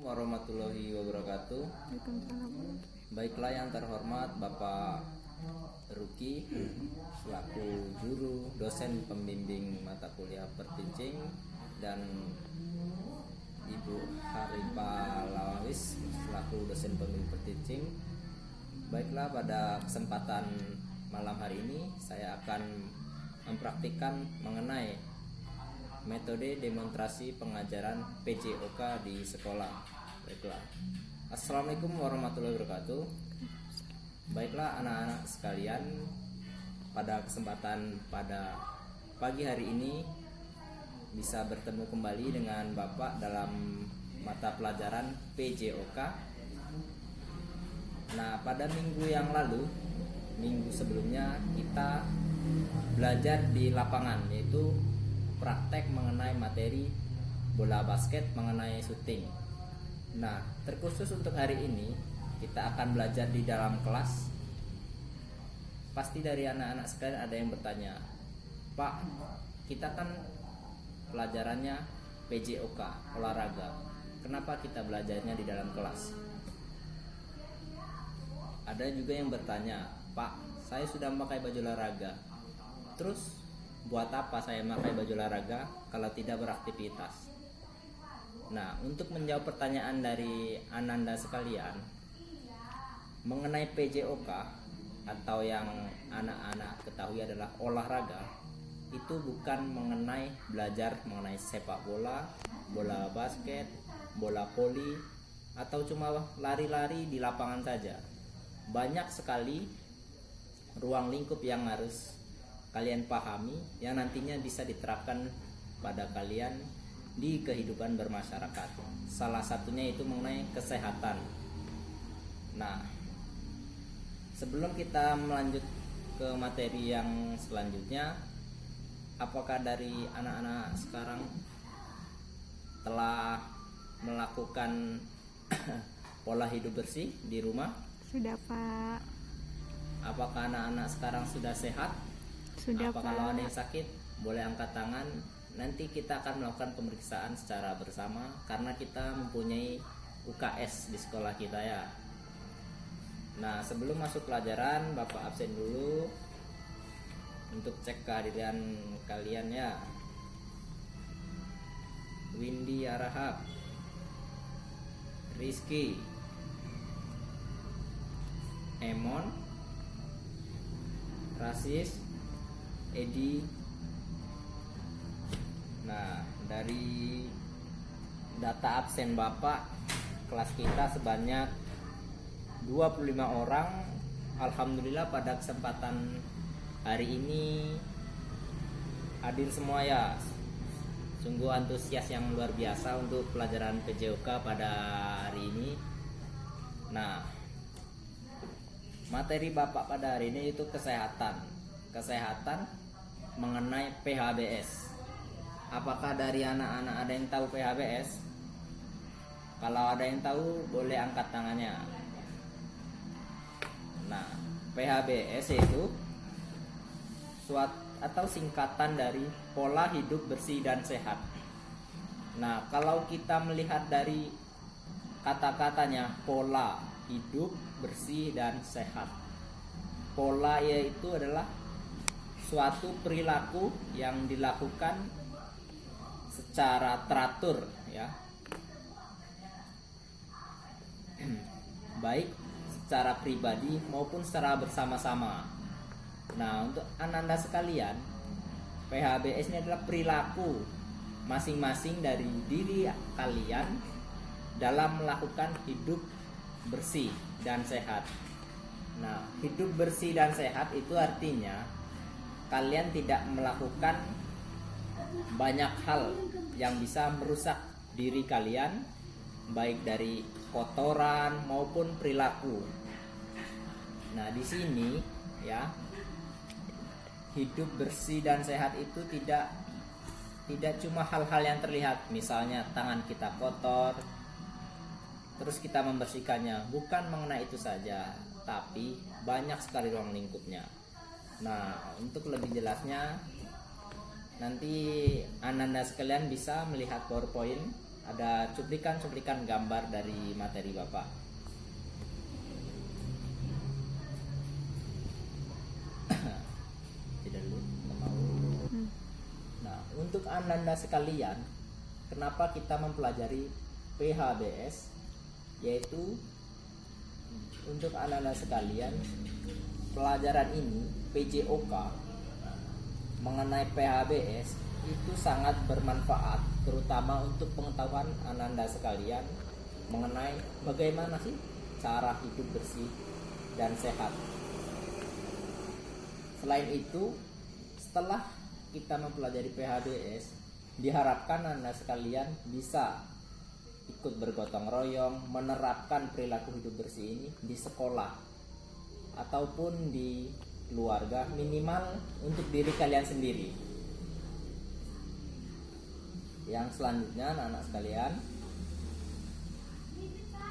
Warahmatullahi wabarakatuh. Waalaikumsalam. Baiklah yang terhormat Bapak Ruki selaku guru dosen pembimbing mata kuliah perteaching dan Ibu Haripa Lawawis selaku dosen pembimbing perteaching. Baiklah, pada kesempatan malam hari ini saya akan mempraktikkan mengenai metode demonstrasi pengajaran PJOK di sekolah. Baiklah. Assalamualaikum warahmatullahi wabarakatuh. Baiklah anak-anak sekalian, pada kesempatan pada pagi hari ini bisa bertemu kembali dengan Bapak dalam mata pelajaran PJOK. Nah, pada minggu yang lalu, minggu sebelumnya kita belajar di lapangan, yaitu praktek mengenai materi bola basket mengenai syuting. Nah, terkhusus untuk hari ini kita akan belajar di dalam kelas. Pasti dari anak-anak sekalian ada yang bertanya, "Pak, kita kan pelajarannya PJOK, olahraga. Kenapa kita belajarnya di dalam kelas?" Ada juga yang bertanya, "Pak, saya sudah memakai baju olahraga. Terus buat apa saya memakai baju olahraga kalau tidak beraktivitas?" Nah, untuk menjawab pertanyaan dari Ananda sekalian mengenai PJOK atau yang anak-anak ketahui adalah olahraga, itu bukan mengenai belajar mengenai sepak bola, bola basket, bola voli, atau cuma lari-lari di lapangan saja. Banyak sekali ruang lingkup yang harus kalian pahami yang nantinya bisa diterapkan pada kalian di kehidupan bermasyarakat. Salah satunya itu mengenai kesehatan. Nah, sebelum kita melanjut ke materi yang selanjutnya, apakah dari anak-anak sekarang telah melakukan pola hidup bersih di rumah? Sudah, Pak. Apakah anak-anak sekarang sudah sehat? Sudah, Apa Pak. kalau ada yang sakit boleh angkat tangan. Nanti kita akan melakukan pemeriksaan secara bersama karena kita mempunyai UKS di sekolah kita ya. Nah, sebelum masuk pelajaran, Bapak absen dulu untuk cek kehadiran kalian ya. Windy Arahap, Rizky, Emon, Rasis, Edi. Nah, dari data absen Bapak, kelas kita sebanyak 25 orang. Alhamdulillah pada kesempatan hari ini hadir semua ya. Sungguh antusias yang luar biasa untuk pelajaran PJOK pada hari ini. Nah, materi Bapak pada hari ini itu kesehatan. Kesehatan mengenai PHBS. Apakah dari anak-anak ada yang tahu PHBS? Kalau ada yang tahu boleh angkat tangannya. Nah, PHBS itu suatu atau singkatan dari pola hidup bersih dan sehat. Nah, kalau kita melihat dari kata-katanya pola hidup bersih dan sehat. Pola yaitu adalah suatu perilaku yang dilakukan secara teratur ya. Baik secara pribadi maupun secara bersama-sama. Nah, untuk Ananda sekalian, PHBS ini adalah perilaku masing-masing dari diri kalian dalam melakukan hidup bersih dan sehat. Nah, hidup bersih dan sehat itu artinya kalian tidak melakukan banyak hal yang bisa merusak diri kalian, baik dari kotoran maupun perilaku. Nah, di sini ya, hidup bersih dan sehat itu tidak cuma hal-hal yang terlihat, misalnya tangan kita kotor terus kita membersihkannya. Bukan mengenai itu saja, tapi banyak sekali ruang lingkupnya. Nah, untuk lebih jelasnya nanti Ananda sekalian bisa melihat PowerPoint ada cuplikan-cuplikan gambar dari materi Bapak. Tidak dulu, nggak mau. Nah, untuk Anda sekalian, kenapa kita mempelajari PHBS? Yaitu untuk Anda sekalian, pelajaran ini PJOK mengenai PHBS itu sangat bermanfaat, terutama untuk pengetahuan Anda sekalian mengenai bagaimana sih cara hidup bersih dan sehat. Selain itu, setelah kita mempelajari PHBS, diharapkan Anda sekalian bisa ikut bergotong royong menerapkan perilaku hidup bersih ini di sekolah ataupun di keluarga, minimal untuk diri kalian sendiri. Yang selanjutnya anak-anak sekalian,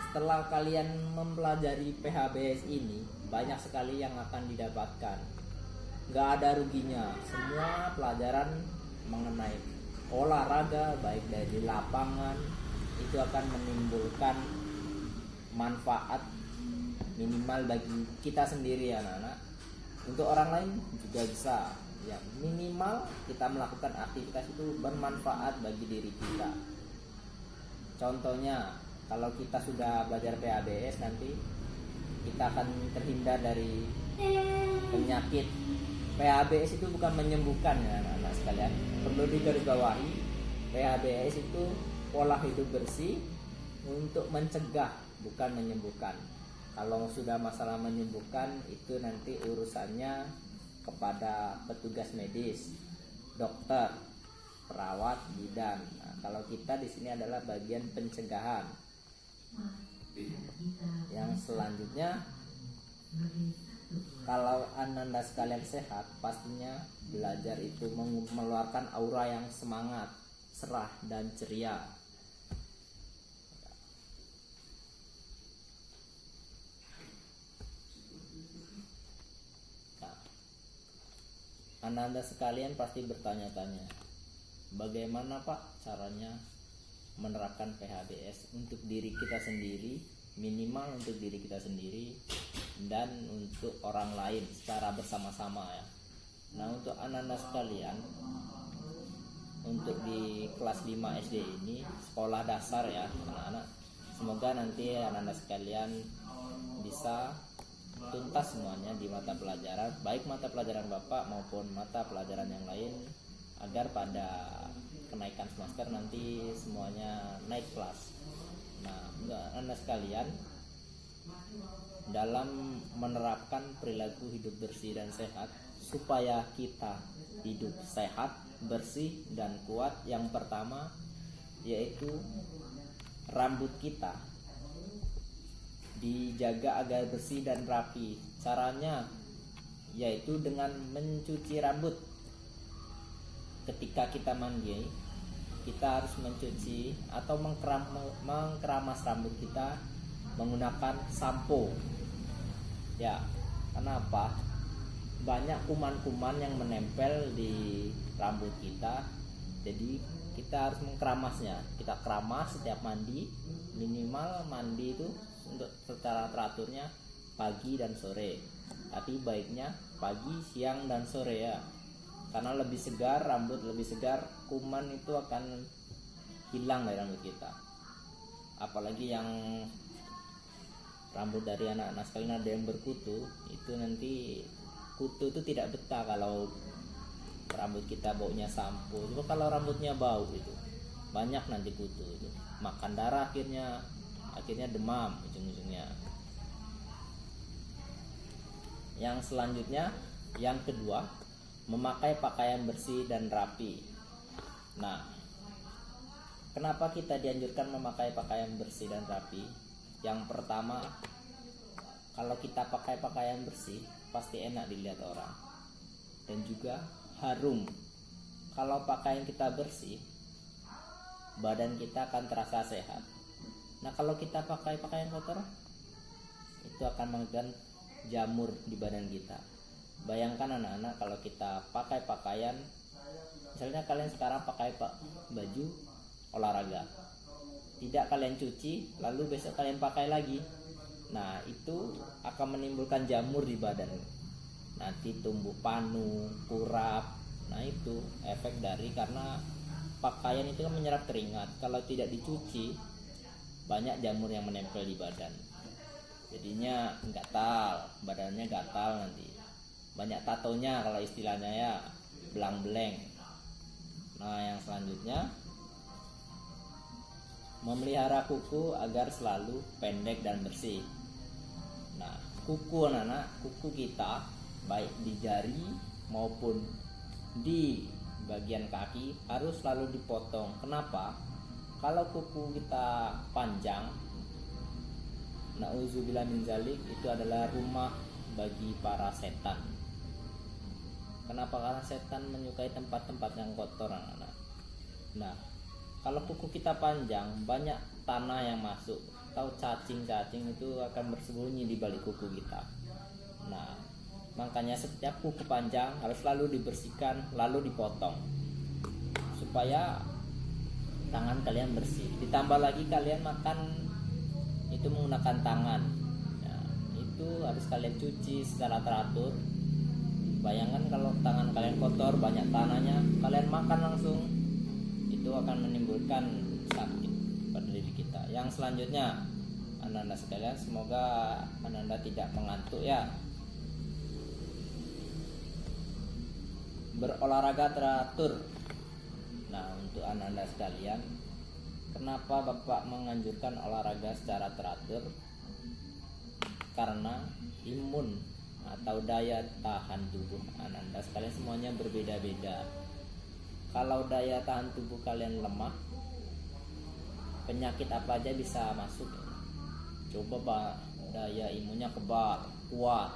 setelah kalian mempelajari PHBS ini, banyak sekali yang akan didapatkan. Gak ada ruginya. Semua pelajaran mengenai olahraga baik dari lapangan itu akan menimbulkan manfaat minimal bagi kita sendiri anak-anak. Untuk orang lain juga bisa. Ya, minimal kita melakukan aktivitas itu bermanfaat bagi diri kita. Contohnya, kalau kita sudah belajar PHBS, nanti kita akan terhindar dari penyakit. PHBS itu bukan menyembuhkan ya anak-anak sekalian. Perlu digarisbawahi, PHBS itu pola hidup bersih untuk mencegah, bukan menyembuhkan. Kalau sudah masalah menyembuhkan, itu nanti urusannya kepada petugas medis, dokter, perawat, bidan. Nah, kalau kita di sini adalah bagian pencegahan. Yang selanjutnya, kalau Anda sekalian sehat, pastinya belajar itu mengeluarkan aura yang semangat, cerah dan ceria. Anda sekalian pasti bertanya-tanya, bagaimana Pak caranya menerapkan PHBS untuk diri kita sendiri, minimal untuk diri kita sendiri dan untuk orang lain secara bersama-sama ya. Nah, untuk anak-anak sekalian, untuk di kelas 5 SD ini, sekolah dasar ya anak-anak, semoga nanti anak-anak sekalian bisa tuntas semuanya di mata pelajaran, baik mata pelajaran Bapak maupun mata pelajaran yang lain, agar pada kenaikan semester nanti semuanya naik kelas. Nah, anak sekalian, dalam menerapkan perilaku hidup bersih dan sehat supaya kita hidup sehat, bersih dan kuat, yang pertama yaitu rambut kita dijaga agar bersih dan rapi. Caranya yaitu dengan mencuci rambut. Ketika kita mandi, kita harus mencuci atau mengkeramas rambut kita menggunakan sampo. Ya, kenapa? Banyak kuman-kuman yang menempel di rambut kita. Jadi kita harus mengkeramasnya. Kita keramas setiap mandi. Minimal mandi itu untuk secara teraturnya pagi dan sore. Tapi baiknya pagi, siang dan sore ya. Karena lebih segar, rambut lebih segar, kuman itu akan hilang dari rambut kita. Apalagi yang rambut dari anak-anak sekalian ada yang berkutu, itu nanti kutu itu tidak betah kalau rambut kita baunya sampo. Coba kalau rambutnya bau itu banyak nanti kutu itu, makan darah, akhirnya demam ujung-ujungnya. Yang selanjutnya, yang kedua, memakai pakaian bersih dan rapi. Nah, kenapa kita dianjurkan memakai pakaian bersih dan rapi? Yang pertama, kalau kita pakai pakaian bersih pasti enak dilihat orang dan juga harum. Kalau pakaian kita bersih, badan kita akan terasa sehat. Nah, kalau kita pakai pakaian kotor, itu akan mengundang jamur di badan kita. Bayangkan anak-anak, kalau kita pakai pakaian, misalnya kalian sekarang pakai baju olahraga, tidak kalian cuci lalu besok kalian pakai lagi, nah itu akan menimbulkan jamur di badan, nanti tumbuh panu, kurap. Nah itu efek dari karena pakaian itu kan menyerap keringat, kalau tidak dicuci banyak jamur yang menempel di badan, jadinya gatal, badannya gatal, nanti banyak tatonya kalau istilahnya ya, belang-beleng. Nah yang selanjutnya, memelihara kuku agar selalu pendek dan bersih. Nah kuku anak-anak, kuku kita baik di jari maupun di bagian kaki harus selalu dipotong. Kenapa? Kalau kuku kita panjang, na'udzubillah min zalik, itu adalah rumah bagi para setan. Kenapa? Karena setan menyukai tempat-tempat yang kotor, anak-anak. Nah, kalau kuku kita panjang, banyak tanah yang masuk, atau cacing-cacing itu akan bersembunyi di balik kuku kita. Nah, makanya setiap kuku panjang harus selalu dibersihkan lalu dipotong supaya tangan kalian bersih. Ditambah lagi kalian makan itu menggunakan tangan, ya, itu harus kalian cuci secara teratur. Bayangkan kalau tangan kalian kotor, banyak tanahnya, kalian makan langsung, itu akan menimbulkan sakit pada diri kita. Yang selanjutnya, anak-anak sekalian, semoga anak-anak tidak mengantuk ya. Berolahraga teratur. Nah untuk anak-anak sekalian, kenapa Bapak menganjurkan olahraga secara teratur? Karena imun atau daya tahan tubuh anak-anak sekalian semuanya berbeda-beda. Kalau daya tahan tubuh kalian lemah, penyakit apa aja bisa masuk. Coba Pak, daya imunnya kuat,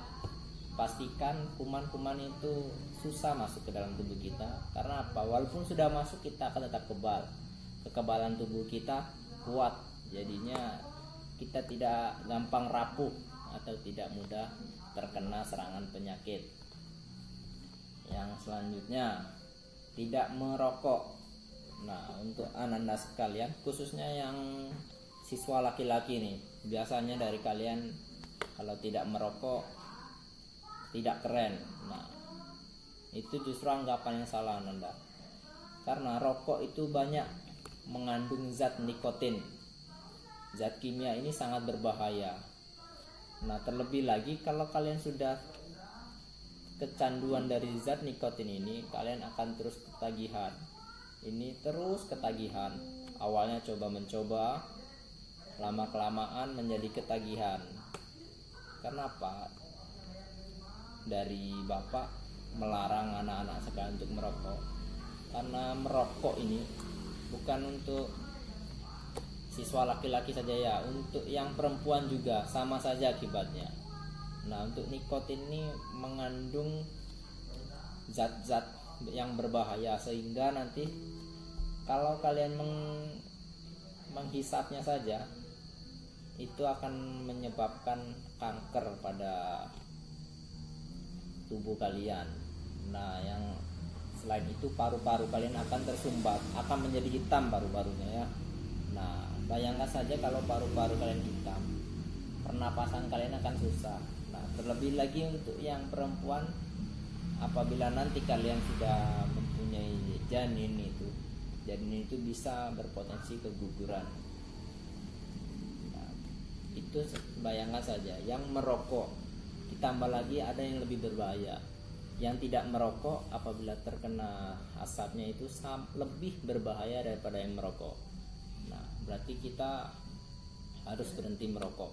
pastikan kuman-kuman itu susah masuk ke dalam tubuh kita. Karena apa? Walaupun sudah masuk, kita akan tetap kebal. Kekebalan tubuh kita kuat, jadinya kita tidak gampang rapuh atau tidak mudah terkena serangan penyakit. Yang selanjutnya, tidak merokok. Nah untuk anak-anak sekalian, khususnya yang siswa laki-laki nih, biasanya dari kalian kalau tidak merokok tidak keren. Nah itu justru anggapan yang salah Anda, karena rokok itu banyak mengandung zat nikotin. Zat kimia ini sangat berbahaya. Nah terlebih lagi kalau kalian sudah kecanduan dari zat nikotin ini, kalian akan terus ketagihan. Ini terus ketagihan. Awalnya coba-mencoba, lama-kelamaan menjadi ketagihan. Kenapa? Dari Bapak melarang anak-anak sekalian untuk merokok, karena merokok ini bukan untuk siswa laki-laki saja ya, untuk yang perempuan juga sama saja akibatnya. Nah untuk nikotin ini mengandung zat-zat yang berbahaya, sehingga nanti kalau kalian menghisapnya saja itu akan menyebabkan kanker pada tubuh kalian. Nah yang selain itu, paru-paru kalian akan tersumbat, akan menjadi hitam paru-parunya ya. Nah bayangkan saja kalau paru-paru kalian hitam, pernapasan kalian akan susah. Nah terlebih lagi untuk yang perempuan, apabila nanti kalian sudah mempunyai janin itu bisa berpotensi keguguran. Nah, itu bayangkan saja yang merokok, ditambah lagi ada yang lebih berbahaya, yang tidak merokok apabila terkena asapnya itu lebih berbahaya daripada yang merokok. Nah berarti kita harus berhenti merokok.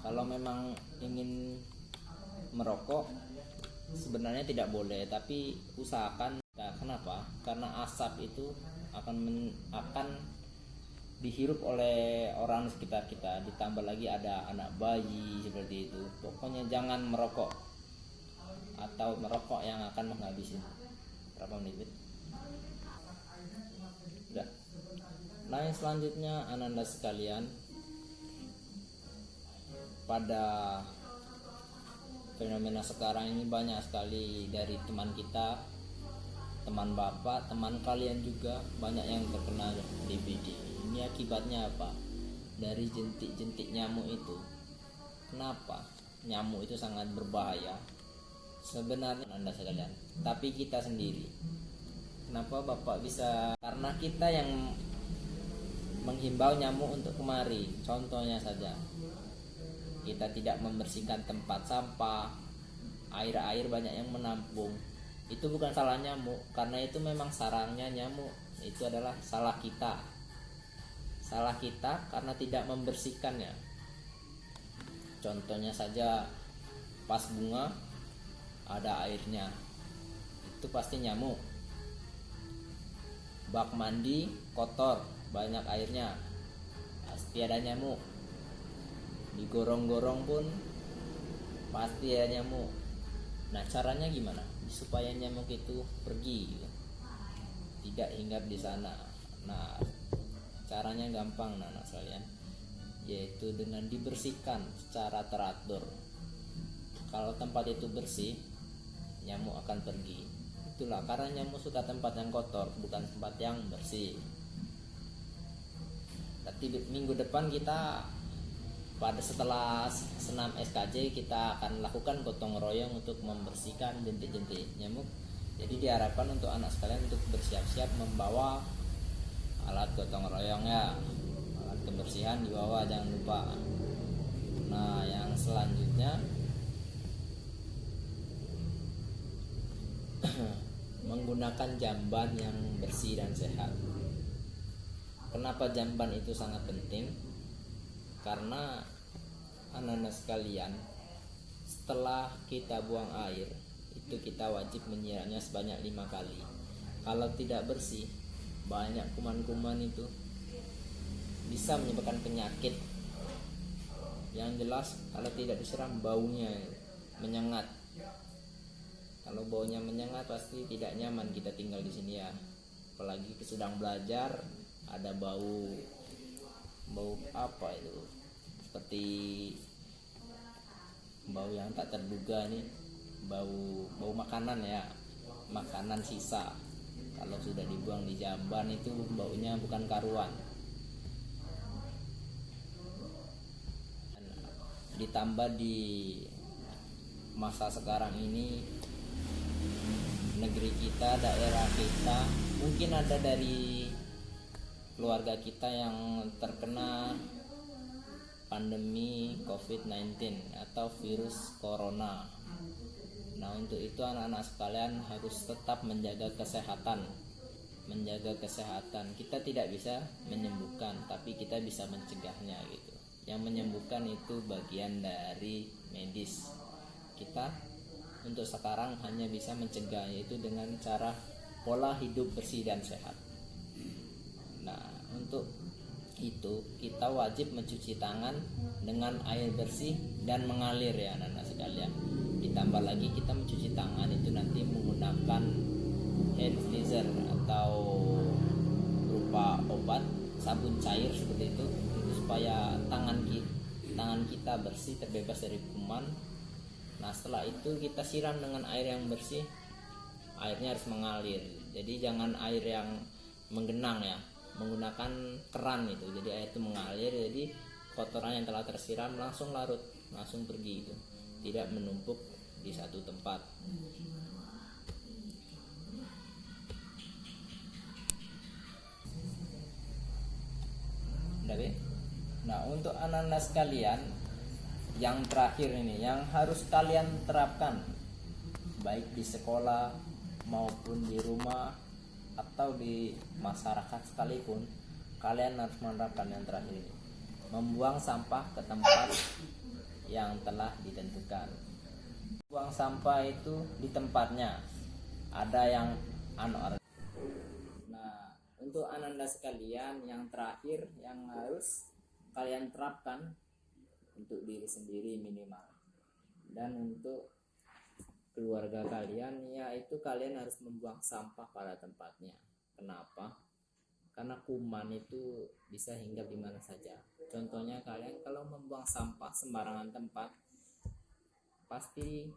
Kalau memang ingin merokok sebenarnya tidak boleh, tapi usahakan. Nah, kenapa? Karena asap itu akan dihirup oleh orang di sekitar kita, ditambah lagi ada anak bayi seperti itu. Pokoknya jangan merokok, atau merokok yang akan menghabisi. Berapa menit? Udah. Nah yang selanjutnya anak-anak sekalian, pada fenomena sekarang ini banyak sekali dari teman kita, teman Bapak, teman kalian juga banyak yang terkena DBD. Ini akibatnya apa? Dari jentik-jentik nyamuk itu. Kenapa? Nyamuk itu sangat berbahaya sebenarnya Anda sekalian, tapi kita sendiri. Kenapa Bapak bisa? Karena kita yang menghimbau nyamuk untuk kemari. Contohnya saja, kita tidak membersihkan tempat sampah, air banyak yang menampung. Itu bukan salah nyamuk, karena itu memang sarangnya nyamuk. Itu adalah salah kita. Salah kita karena tidak membersihkannya. Contohnya saja, pas bunga ada airnya, itu pasti nyamuk. Bak mandi kotor, banyak airnya, pasti ada nyamuk. Digorong-gorong pun pasti ada nyamuk. Nah, caranya gimana supaya nyamuk itu pergi, tidak hinggap di sana? Nah, caranya gampang anak sekalian, yaitu dengan dibersihkan secara teratur. Kalau tempat itu bersih, nyamuk akan pergi. Itulah karena nyamuk suka tempat yang kotor, bukan tempat yang bersih. Tapi minggu depan kita setelah senam SKJ, kita akan lakukan gotong royong untuk membersihkan jentik-jentik nyamuk. Jadi diharapkan untuk anak sekalian untuk bersiap-siap membawa alat gotong royong ya, alat kebersihan dibawa, jangan lupa. Nah, yang selanjutnya menggunakan jamban yang bersih dan sehat. Kenapa jamban itu sangat penting? Karena anak-anak sekalian, setelah kita buang air itu kita wajib menyiramnya sebanyak 5 kali. Kalau tidak bersih, banyak kuman-kuman itu bisa menyebabkan penyakit. Yang jelas kalau tidak disiram, baunya menyengat. Kalau baunya menyengat pasti tidak nyaman kita tinggal di sini ya. Apalagi sedang belajar, ada bau apa itu? Seperti bau yang tak terduga nih, bau makanan ya, makanan sisa. Kalau sudah dibuang di jamban itu baunya bukan karuan. Ditambah di masa sekarang ini, negeri kita, daerah kita, mungkin ada dari keluarga kita yang terkena pandemi COVID-19 atau virus corona. Nah, untuk itu anak-anak sekalian harus tetap menjaga kesehatan. Kita tidak bisa menyembuhkan, tapi kita bisa mencegahnya gitu. Yang menyembuhkan itu bagian dari medis. Kita untuk sekarang hanya bisa mencegah, yaitu dengan cara pola hidup bersih dan sehat. Nah, untuk itu kita wajib mencuci tangan dengan air bersih dan mengalir ya anak-anak sekalian. Ditambah lagi kita mencuci tangan itu nanti menggunakan hand cleanser atau berupa obat sabun cair seperti itu supaya tangan kita bersih, terbebas dari kuman. Nah, setelah itu kita siram dengan air yang bersih. Airnya harus mengalir, jadi jangan air yang menggenang ya, menggunakan keran itu. Jadi air itu mengalir, jadi kotoran yang telah tersiram langsung larut, langsung pergi itu, tidak menumpuk di satu tempat. Nah, untuk anak-anak sekalian, yang terakhir ini yang harus kalian terapkan baik di sekolah maupun di rumah atau di masyarakat sekalipun, kalian harus menerapkan yang terakhir ini: membuang sampah ke tempat yang telah ditentukan. Buang sampah itu di tempatnya, ada yang Nah, untuk anak-anak sekalian, yang terakhir yang harus kalian terapkan untuk diri sendiri minimal, dan untuk keluarga kalian, yaitu kalian harus membuang sampah pada tempatnya. Kenapa? Karena kuman itu bisa hinggap di mana saja. Contohnya, kalian kalau membuang sampah sembarangan tempat, pasti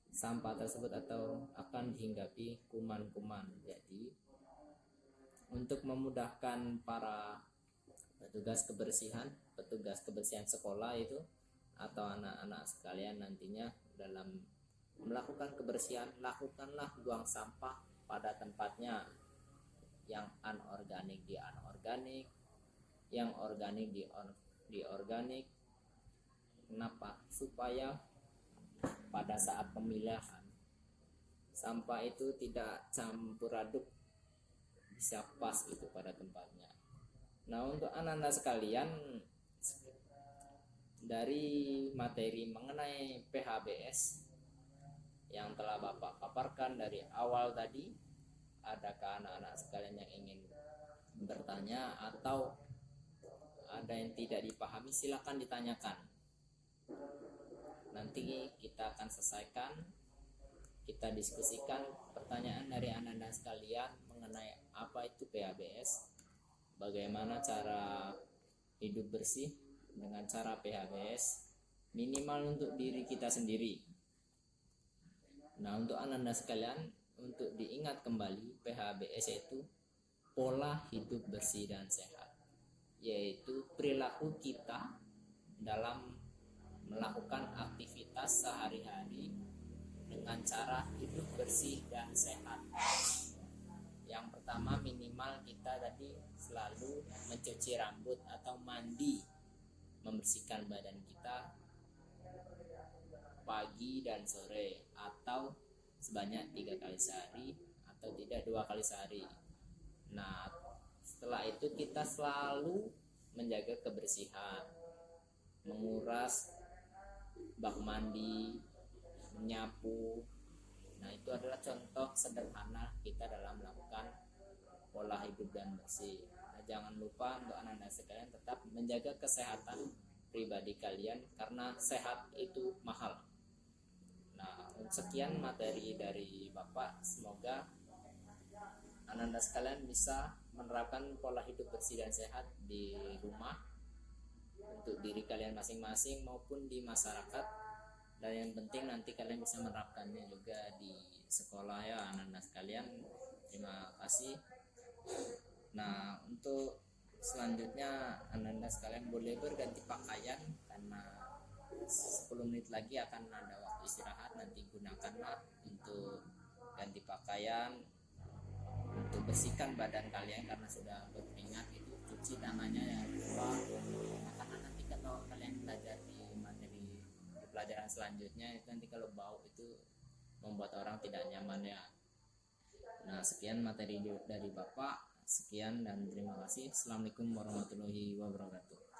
sampah tersebut atau akan dihinggapi kuman-kuman. Jadi untuk memudahkan para petugas kebersihan sekolah itu atau anak-anak sekalian nantinya dalam melakukan kebersihan, lakukanlah buang sampah pada tempatnya, yang anorganik di anorganik, yang organik di organik. Kenapa? Supaya pada saat pemilahan sampah itu tidak campur aduk, bisa pas itu pada tempatnya. Nah, untuk anak-anak sekalian, dari materi mengenai PHBS yang telah Bapak paparkan dari awal tadi, adakah anak-anak sekalian yang ingin bertanya atau ada yang tidak dipahami? Silakan ditanyakan. Nanti kita akan selesaikan, kita diskusikan pertanyaan dari anak-anak sekalian mengenai apa itu PHBS, bagaimana cara hidup bersih dengan cara PHBS, minimal untuk diri kita sendiri. Nah, untuk anak-anak sekalian, untuk diingat kembali, PHBS itu pola hidup bersih dan sehat, yaitu perilaku kita dalam melakukan aktivitas sehari-hari dengan cara hidup bersih dan sehat. Yang pertama, minimal kita tadi selalu mencuci rambut atau mandi, membersihkan badan kita pagi dan sore atau sebanyak 3 kali sehari atau tidak 2 kali sehari. Nah, setelah itu kita selalu menjaga kebersihan, menguras bak mandi, menyapu. Nah, itu adalah contoh sederhana kita dalam melakukan pola hidup dan bersih. Nah, jangan lupa untuk anak-anak sekalian tetap menjaga kesehatan pribadi kalian, karena sehat itu mahal. Nah, sekian materi dari Bapak. Semoga anak-anak sekalian bisa menerapkan pola hidup bersih dan sehat di rumah untuk diri kalian masing-masing maupun di masyarakat, dan yang penting nanti kalian bisa menerapkannya juga di sekolah ya anak-anak sekalian. Terima kasih. Nah, untuk selanjutnya anak-anak sekalian boleh berganti pakaian karena 10 menit lagi akan ada waktu istirahat. Nanti gunakanlah untuk ganti pakaian, untuk bersihkan badan kalian karena sudah berkeringat, itu cuci tangannya ya lupa. Nah, karena nanti kalau kalian belajar di materi di pelajaran selanjutnya itu nanti kalau bau itu membuat orang tidak nyaman ya. Nah, sekian materi dari Bapak. Sekian dan terima kasih. Assalamualaikum warahmatullahi wabarakatuh.